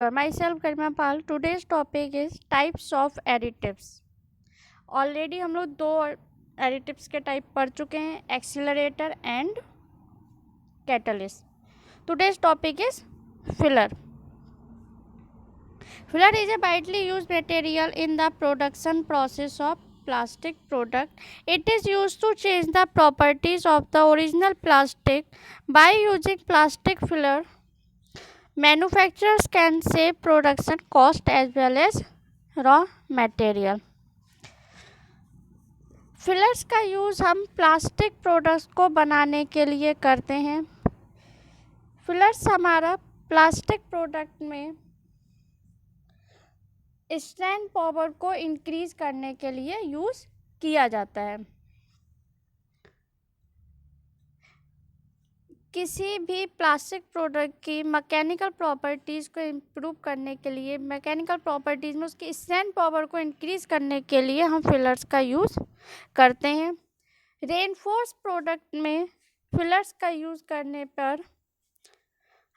Myself Karima Pal. Today's topic is types of additives. Already हम लोग दो additives के टाइप पढ़ चुके हैं, accelerator and catalyst. Today's topic is filler. Filler is a widely used material in the production process of plastic product. It is used to change the properties of the original plastic. By using plastic filler, manufacturers can save production cost as well as raw material. Fillers का use हम plastic products को बनाने के लिए करते हैं. Fillers हमारा plastic product में स्ट्रैंड पावर को इंक्रीज करने के लिए यूज़ किया जाता है. किसी भी प्लास्टिक प्रोडक्ट की मैकेनिकल प्रॉपर्टीज़ को इम्प्रूव करने के लिए, मैकेनिकल प्रॉपर्टीज़ में उसकी स्ट्रैंड पावर को इंक्रीज करने के लिए हम फिलर्स का यूज़ करते हैं. रेनफोर्स प्रोडक्ट में फिलर्स का यूज़ करने पर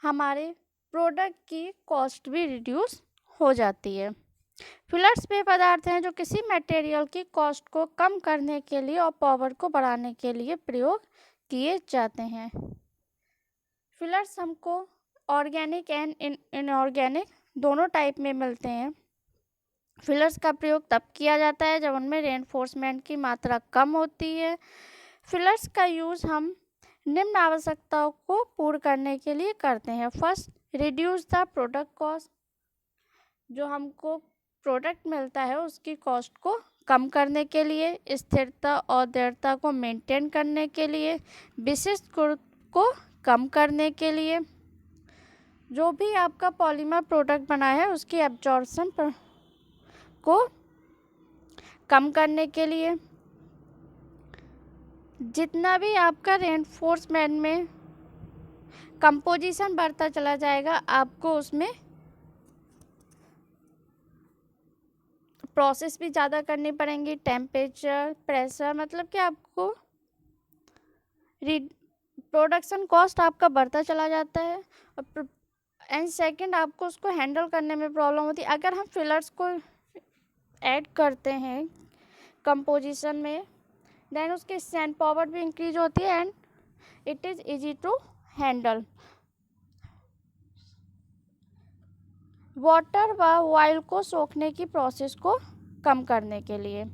हमारे प्रोडक्ट की कॉस्ट भी रिड्यूस हो जाती है. फिलर्स वे पदार्थ हैं जो किसी मटेरियल की कॉस्ट को कम करने के लिए और पावर को बढ़ाने के लिए प्रयोग किए जाते हैं. फिलर्स हमको ऑर्गेनिक एंड इनऑर्गेनिक दोनों टाइप में मिलते हैं. फिलर्स का प्रयोग तब किया जाता है जब उनमें रेनफोर्समेंट की मात्रा कम होती है. फिलर्स का यूज़ हम निम्न आवश्यकताओं को पूर्ण करने के लिए करते हैं. First, reduce the product cost. जो हमको प्रोडक्ट मिलता है उसकी कॉस्ट को कम करने के लिए, स्थिरता और दृढ़ता को मेंटेन करने के लिए, विशिष्ट गुण को कम करने के लिए, जो भी आपका पॉलीमर प्रोडक्ट बना है उसकी एब्जॉर्प्शन को कम करने के लिए, जितना भी आपका रेनफोर्समेंट में कंपोजिशन बढ़ता चला जाएगा आपको उसमें प्रोसेस भी ज़्यादा करनी पड़ेंगी. टेम्परेचर, प्रेशर, मतलब कि आपको प्रोडक्शन कॉस्ट आपका बढ़ता चला जाता है. एंड सेकंड, आपको उसको हैंडल करने में प्रॉब्लम होती है. अगर हम फिलर्स को ऐड करते हैं कंपोजिशन में, देन उसकी स्ट्रैंड पावर भी इंक्रीज होती है and it is easy to handle. Water व ऑयल को सोखने की प्रोसेस को कम करने के लिए.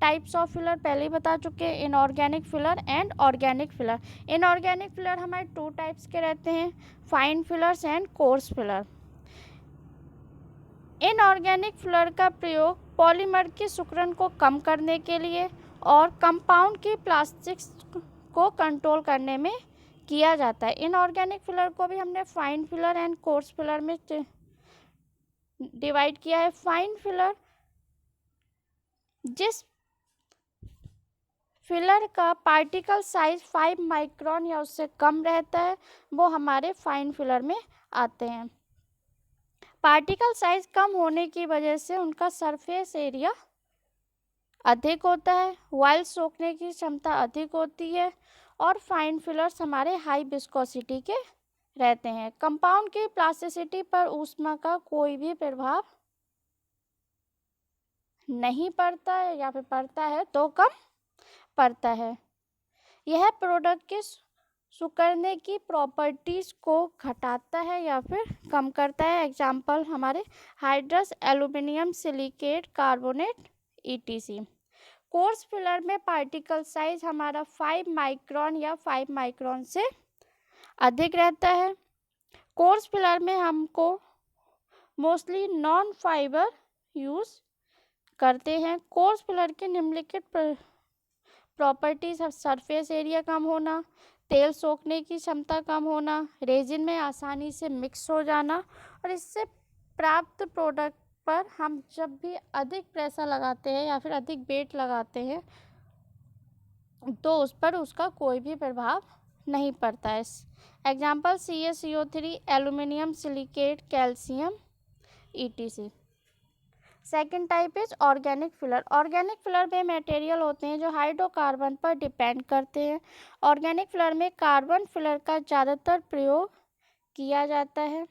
टाइप्स ऑफ फिलर पहले ही बता चुके हैं, inorganic filler and organic filler. Inorganic filler हमारे टू टाइप्स के रहते हैं, fine fillers and course filler. Inorganic filler का प्रयोग पॉलीमर की सिकुड़न को कम करने के लिए और कंपाउंड की प्लास्टिक्स को कंट्रोल करने में किया जाता है. इनऑर्गेनिक फिलर को भी हमने fine filler and course filler में डिवाइड किया है. फाइन फिलर, जिस फिलर का पार्टिकल साइज 5 माइक्रोन या उससे कम रहता है, वो हमारे फाइन फिलर में आते हैं. पार्टिकल साइज कम होने की वजह से उनका सरफेस एरिया अधिक होता है, ऑयल सोखने की क्षमता अधिक होती है और फाइन फिलर्स हमारे हाई विस्कोसिटी के रहते हैं. कंपाउंड की प्लास्टिसिटी पर ऊष्मा का कोई भी प्रभाव नहीं पड़ता है या फिर पड़ता है तो कम पड़ता है. यह प्रोडक्ट के सिकुड़ने की प्रॉपर्टीज़ को घटाता है या फिर कम करता है. एग्जाम्पल हमारे hydrous, aluminium silicate, carbonate, ETC. Coarse filler में पार्टिकल साइज हमारा 5 माइक्रोन या 5 माइक्रोन से अधिक रहता है. कोर्स फिलर में हमको मोस्टली नॉन फाइबर यूज़ करते हैं. कोर्स फिलर की निम्नलिखित प्रॉपर्टीज़: सरफेस एरिया कम होना, तेल सोखने की क्षमता कम होना, रेजिन में आसानी से मिक्स हो जाना, और इससे प्राप्त प्रोडक्ट पर हम जब भी अधिक प्रेशर लगाते हैं या फिर अधिक वेट लगाते हैं तो उस पर उसका कोई भी प्रभाव नहीं पड़ता है. Example CaCO3, aluminium silicate, calcium, ETC. Second type is organic filler. Organic filler way material होते हैं जो हाइड्रोकार्बन पर डिपेंड करते हैं. ऑर्गेनिक फिलर में कार्बन फिलर का ज़्यादातर प्रयोग किया जाता है.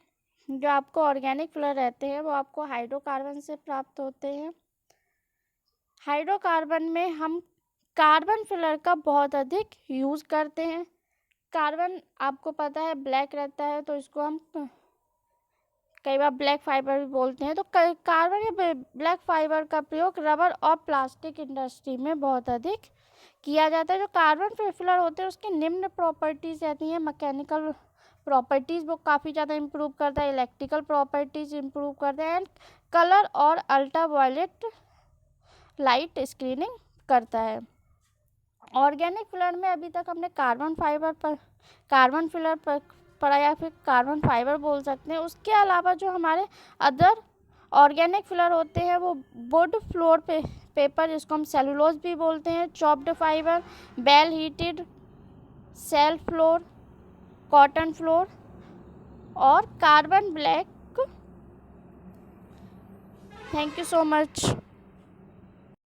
जो आपको ऑर्गेनिक फिलर रहते हैं वो आपको हाइड्रोकार्बन से प्राप्त होते हैं। हाइड्रोकार्बन में हम कार्बन फिलर का बहुत अधिक यूज़ करते हैं। कार्बन आपको पता है ब्लैक रहता है, तो इसको हम कई बार ब्लैक फाइबर भी बोलते हैं। तो कार्बन या ब्लैक फाइबर का प्रयोग रबर और प्लास्टिक इंडस्ट्री में बहुत अधिक किया जाता है। जो कार्बन फिलर होते हैं उसकी निम्न प्रॉपर्टीज़ रहती हैं। मैकेनिकल प्रॉपर्टीज़ वो काफ़ी ज़्यादा इम्प्रूव करता है, इलेक्ट्रिकल प्रॉपर्टीज़ इम्प्रूव करता है, एंड कलर और अल्ट्रावायलेट लाइट स्क्रीनिंग करता है। ऑर्गेनिक फिलर में अभी तक हमने कार्बन फिलर पर पढ़ा, या फिर कार्बन फाइबर बोल सकते हैं। उसके अलावा जो हमारे अदर ऑर्गेनिक फिलर होते हैं वो वुड फ्लोर पेपर, जिसको हम सेलुलोज भी बोलते हैं, chopped fibre, bale heated cell flour, cotton flour और carbon black. Thank you so much.